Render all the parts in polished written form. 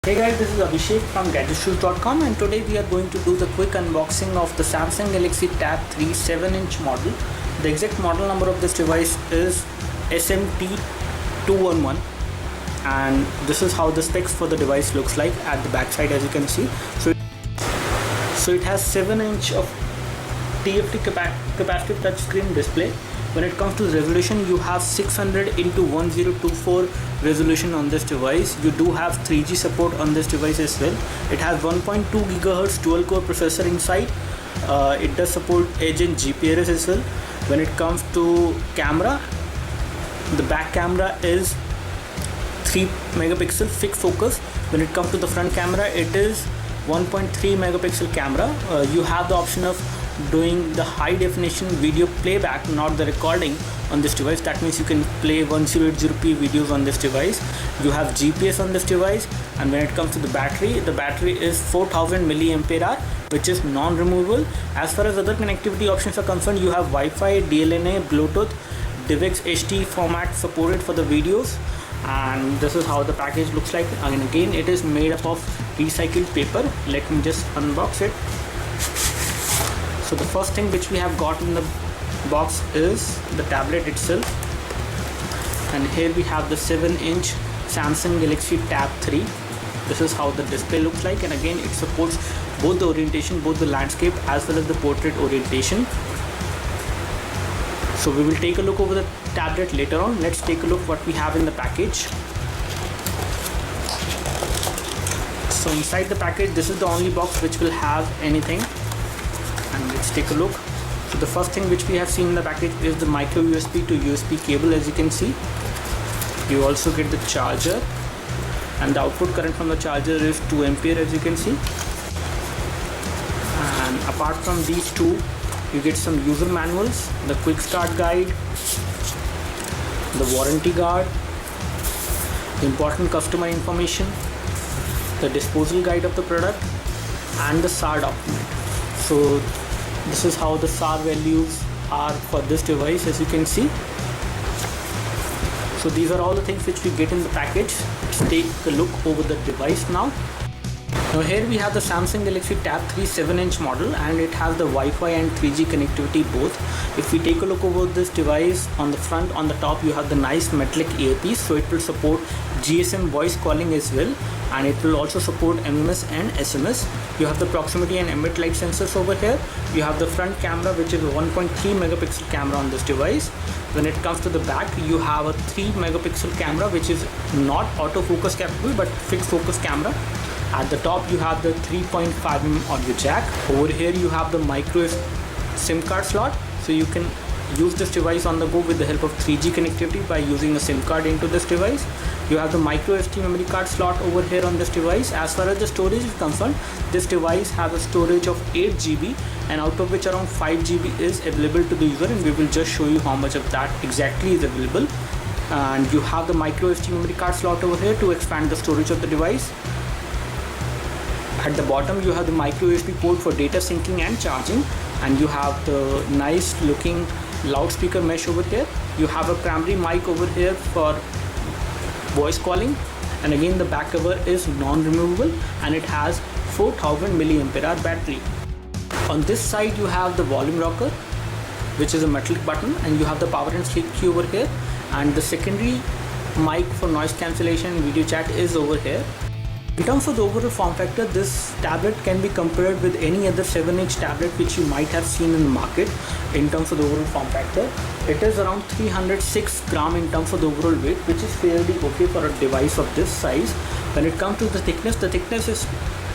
Hey guys, this is Abhishek from GadgetShoes.com, and today we are going to do the quick unboxing of the Samsung Galaxy Tab 3 7-inch model. The exact model number of this device is SMT211, and this is how the specs for the device looks like at the back side, as you can see. So it has 7-inch of TFT capacitive touchscreen display. When it comes to the resolution, you have 600 into 1024 resolution on this device. You do have 3G support on this device as well. It has 1.2 GHz dual core processor inside. It does support Edge and GPRS as well. When it comes to camera, the back camera is 3 megapixel fixed focus. When it comes to the front camera, it is 1.3 megapixel camera. You have the option of doing the high definition video playback, not the recording, on this device. That means you can play 1080p videos on this device. You have GPS on this device. And when it comes to the battery is 4000 mAh, which is non-removable. As far as other connectivity options are concerned, you have Wi-Fi, DLNA, Bluetooth, DivX HD format supported for the videos. And this is how the package looks like. And again, it is made up of recycled paper. Let me just unbox it. So the first thing which we have got in the box is the tablet itself, and here we have the 7-inch Samsung Galaxy Tab 3. This is how the display looks like, and again it supports both the orientation, both the landscape as well as the portrait orientation. So we will take a look over the tablet later on. Let's take a look what we have in the package. So inside the package, this is the only box which will have anything. And let's take a look. So the first thing which we have seen in the package is the micro USB to USB cable, as you can see. You also get the charger, and the output current from the charger is 2 ampere, as you can see. And apart from these two, you get some user manuals, the quick start guide, the warranty guard, the important customer information, the disposal guide of the product, and the SAR document. So this is how the SAR values are for this device, as you can see. So these are all the things which we get in the package. Let's take a look over the device now. Now here we have the Samsung Galaxy Tab 3 7-inch model, and it has the Wi-Fi and 3G connectivity both. If we take a look over this device, on the front, on the top, you have the nice metallic earpiece, so it will support GSM voice calling as well, and it will also support MMS and SMS. You have the proximity and ambient light sensors over here. You have the front camera, which is a 1.3 megapixel camera on this device. When it comes to the back, you have a 3 megapixel camera, which is not autofocus capable but fixed focus camera. At the top, you have the 3.5mm audio jack. Over here you have the micro SIM card slot, so you can use this device on the go with the help of 3G connectivity by using a SIM card into this device. You have the micro SD memory card slot over here on this device. As far as the storage is concerned, this device has a storage of 8 GB, and out of which around 5 GB is available to the user, and we will just show you how much of that exactly is available. And you have the micro SD memory card slot over here to expand the storage of the device. At the bottom, you have the micro USB port for data syncing and charging, and you have the nice looking loudspeaker mesh over here. You have a primary mic over here for voice calling, and again the back cover is non-removable, and it has 4000 mAh battery. On this side, you have the volume rocker, which is a metallic button, and you have the power and sleep key over here, and the secondary mic for noise cancellation and video chat is over here. In terms of the overall form factor, this tablet can be compared with any other 7-inch tablet which you might have seen in the market. In terms of the overall form factor, it is around 306 gram in terms of the overall weight, which is fairly okay for a device of this size. When it comes to the thickness is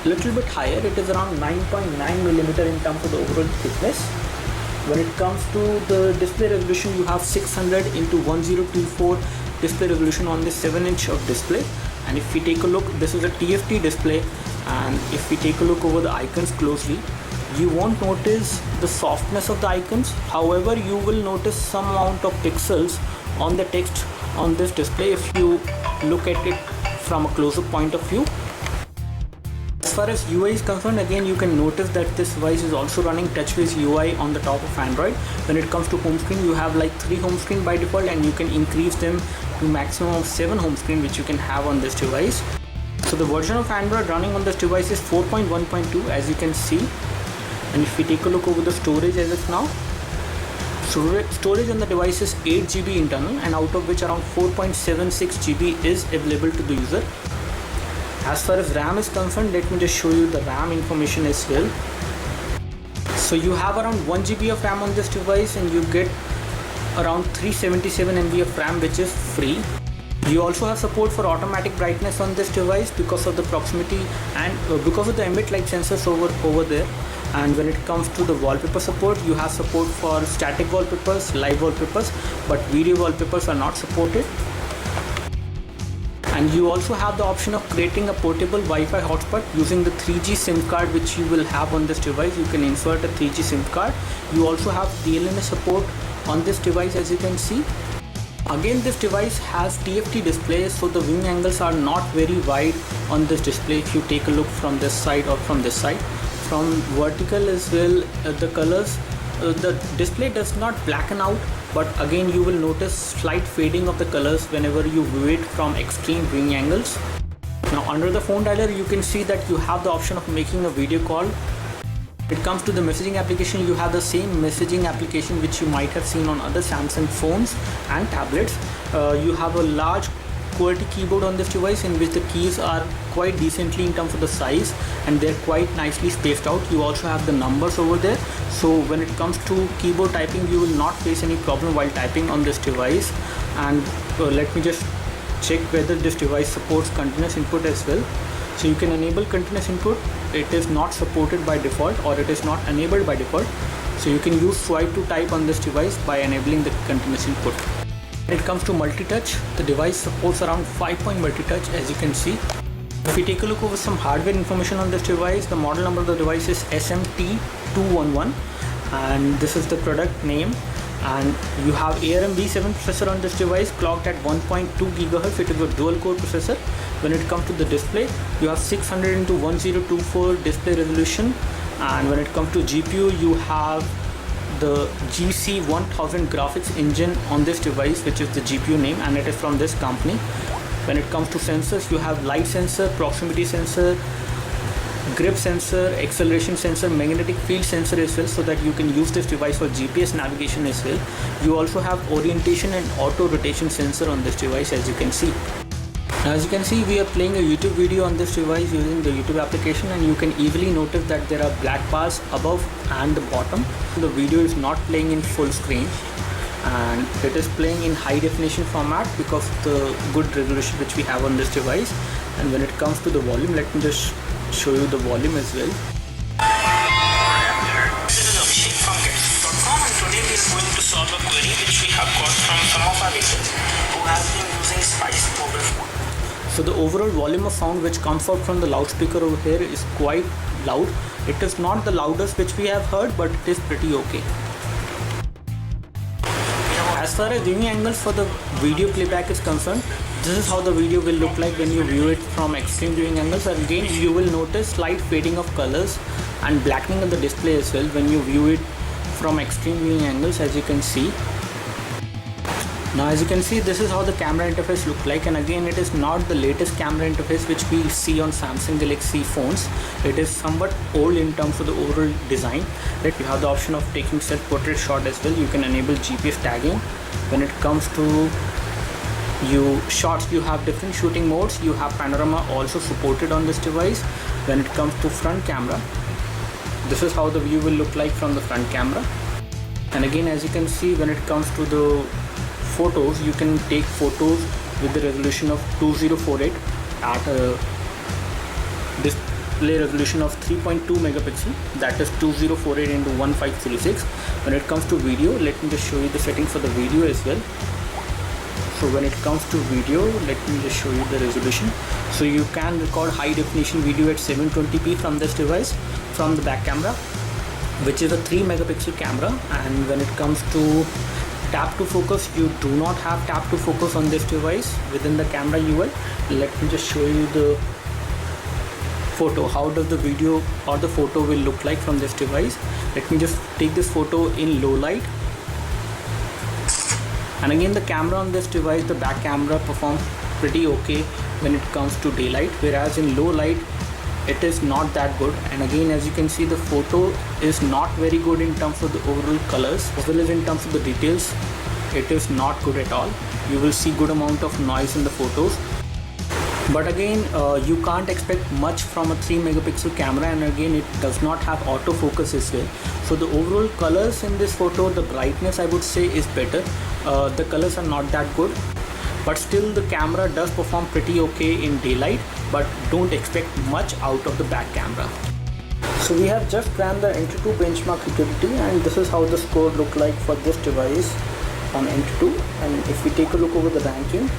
a little bit higher. It is around 9.9 millimeter in terms of the overall thickness. When it comes to the display resolution, you have 600 into 1024 display resolution on this 7-inch of display. And if we take a look, this is a TFT display, and if we take a look over the icons closely, you won't notice the softness of the icons. However, you will notice some amount of pixels on the text on this display if you look at it from a close-up point of view. As far as UI is concerned, again you can notice that this device is also running TouchWiz UI on the top of Android. When it comes to home screen, you have like 3 home screen by default, and you can increase them to maximum of 7 home screen which you can have on this device. So the version of Android running on this device is 4.1.2 as you can see. And if we take a look over the storage as of now, storage on the device is 8 GB internal, and out of which around 4.76 GB is available to the user. As far as RAM is concerned, let me just show you the RAM information as well. So you have around 1 GB of RAM on this device, and you get around 377 MB of RAM, which is free. You also have support for automatic brightness on this device because of the proximity and because of the ambient light sensors over there. And when it comes to the wallpaper support, you have support for static wallpapers, live wallpapers, but video wallpapers are not supported. And you also have the option of creating a portable Wi-Fi hotspot using the 3G SIM card which you will have on this device. You can insert a 3G SIM card. You also have DLNA support on this device as you can see. Again, this device has TFT display, so the viewing angles are not very wide on this display if you take a look from this side or from this side. From vertical as well, the colors, the display does not blacken out, but again you will notice slight fading of the colors whenever you view it from extreme viewing angles. Now under the phone dialer, you can see that you have the option of making a video call. When it comes to the messaging application, you have the same messaging application which you might have seen on other Samsung phones and tablets. You have a large QWERTY keyboard on this device in which the keys are quite decently in terms of the size, and they're quite nicely spaced out. You also have the numbers over there, so when it comes to keyboard typing, you will not face any problem while typing on this device. And let me just check whether this device supports continuous input as well. So you can enable continuous input. It is not supported by default, or it is not enabled by default, so you can use swipe to type on this device by enabling the continuous input. When it comes to multi-touch, the device supports around 5-point multi-touch as you can see. If we take a look over some hardware information on this device, the model number of the device is SMT211, and this is the product name. And you have ARM V7 processor on this device, clocked at 1.2 GHz. It is a dual core processor. When it comes to the display, you have 600x1024 display resolution, and when it comes to GPU, you have the GC1000 graphics engine on this device, which is the GPU name, and it is from this company. When it comes to sensors, you have light sensor, proximity sensor, grip sensor, acceleration sensor, magnetic field sensor as well, so that you can use this device for GPS navigation as well. You also have orientation and auto rotation sensor on this device as you can see. Now as you can see, we are playing a YouTube video on this device using the YouTube application, and you can easily notice that there are black bars above and the bottom. The video is not playing in full screen, and it is playing in high definition format because of the good resolution which we have on this device. And when it comes to the volume, let me just show you the volume as well. This is Abhishek from Gadgets.com, and today we are going to solve a query which we have got from some of our users who have been using Spice mobile phone. So the overall volume of sound which comes out from the loudspeaker over here is quite loud. It is not the loudest which we have heard, but it is pretty okay. As far as viewing angles for the video playback is concerned, this is how the video will look like when you view it from extreme viewing angles. And again, you will notice slight fading of colors and blackening of the display as well when you view it from extreme viewing angles, as you can see. Now as you can see, this is how the camera interface look like, and again it is not the latest camera interface which we see on Samsung Galaxy phones. It is somewhat old in terms of the overall design. Like you have the option of taking self-portrait shot as well. You can enable GPS tagging. When it comes to shots, you have different shooting modes. You have panorama also supported on this device. When it comes to front camera, this is how the view will look like from the front camera. And again, as you can see, when it comes to the photos, you can take photos with the resolution of 2048 at a display resolution of 3.2 megapixel, that is 2048 into 1536. When it comes to video, let me just show you the settings for the video as well. So when it comes to video, let me just show you the resolution. So you can record high definition video at 720p from this device from the back camera, which is a 3 megapixel camera. And when it comes to tap to focus, you do not have tap to focus on this device within the camera UI. Let me just show you the photo. How does the video or the photo will look like from this device? Let me just take this photo in low light. And again, the camera on this device, the back camera performs pretty okay when it comes to daylight, whereas in low light it is not that good. And again, as you can see, the photo is not very good in terms of the overall colors as well as in terms of the details. It is not good at all. You will see good amount of noise in the photos. But again, you can't expect much from a 3 megapixel camera, and again it does not have autofocus as well. So the overall colors in this photo, the brightness I would say is better. The colors are not that good, but still the camera does perform pretty okay in daylight, but don't expect much out of the back camera. So we have just ran the Entry2 benchmark utility, and this is how the score look like for this device on Entry2. And if we take a look over the ranking,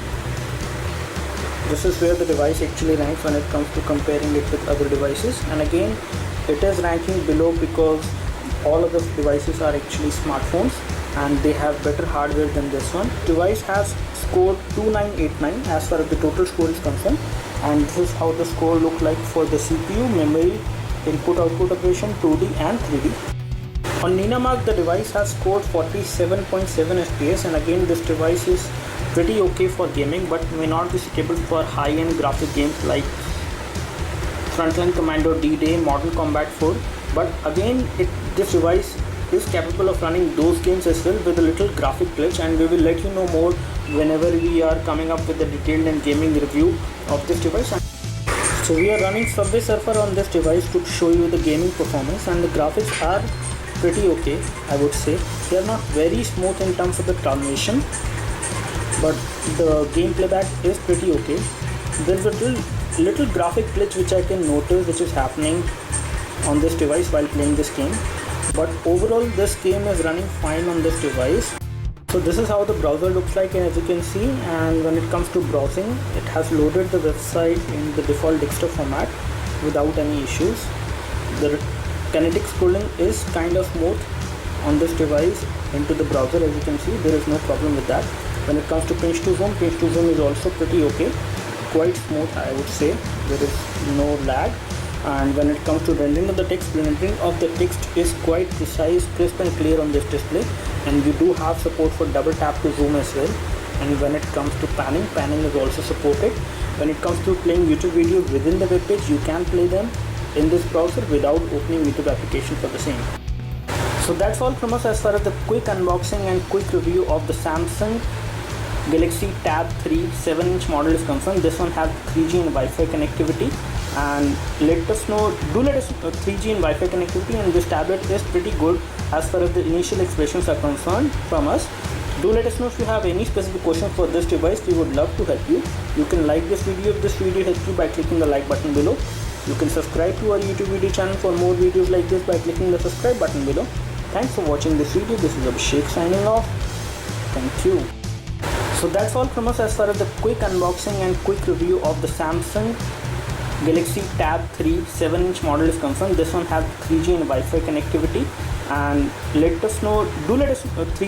this is where the device actually ranks when it comes to comparing it with other devices. And again, it is ranking below because all of the devices are actually smartphones and they have better hardware than this one. Device has scored 2989 as far as the total score is concerned, and this is how the score look like for the CPU, memory, input-output operation, 2D and 3D. On Ninamark, the device has scored 47.7 FPS, and again this device is pretty okay for gaming but may not be suitable for high-end graphic games like Frontline Commando D-Day, Modern Combat 4. But again, this device is capable of running those games as well with a little graphic glitch, and we will let you know more whenever we are coming up with a detailed and gaming review of this device. So we are running Subway Surfer on this device to show you the gaming performance, and the graphics are pretty okay, I would say. They are not very smooth in terms of the transmission, but the game playback is pretty okay. There's a little graphic glitch which I can notice which is happening on this device while playing this game, but overall this game is running fine on this device. So this is how the browser looks like, as you can see, and when it comes to browsing, it has loaded the website in the default desktop format without any issues. The kinetic scrolling is kind of smooth on this device into the browser. As you can see, there is no problem with that. When it comes to pinch to zoom is also pretty okay, quite smooth I would say. There is no lag. And when it comes to rendering of the text is quite precise, crisp and clear on this display, and we do have support for double tap to zoom as well. And when it comes to panning is also supported. When it comes to playing YouTube videos within the web page, you can play them in this browser without opening YouTube application for the same. So that's all from us as far as the quick unboxing and quick review of the Samsung Galaxy Tab 3 7-inch model is concerned. This one has 3G and Wi-Fi connectivity, and let us know 3G and Wi-Fi connectivity, and this tablet is pretty good as far as the initial expressions are concerned from us. Do let us know if you have any specific questions for this device. We would love to help you. You can like this video if this video helps you by clicking the like button below. You can subscribe to our YouTube video channel for more videos like this by clicking the subscribe button below. Thanks for watching this video. This is Abhishek signing off. Thank you. So that's all from us as far as the quick unboxing and quick review of the Samsung Galaxy Tab 3 7-inch model is concerned. This one has 3G and Wi-Fi connectivity, and let us know 3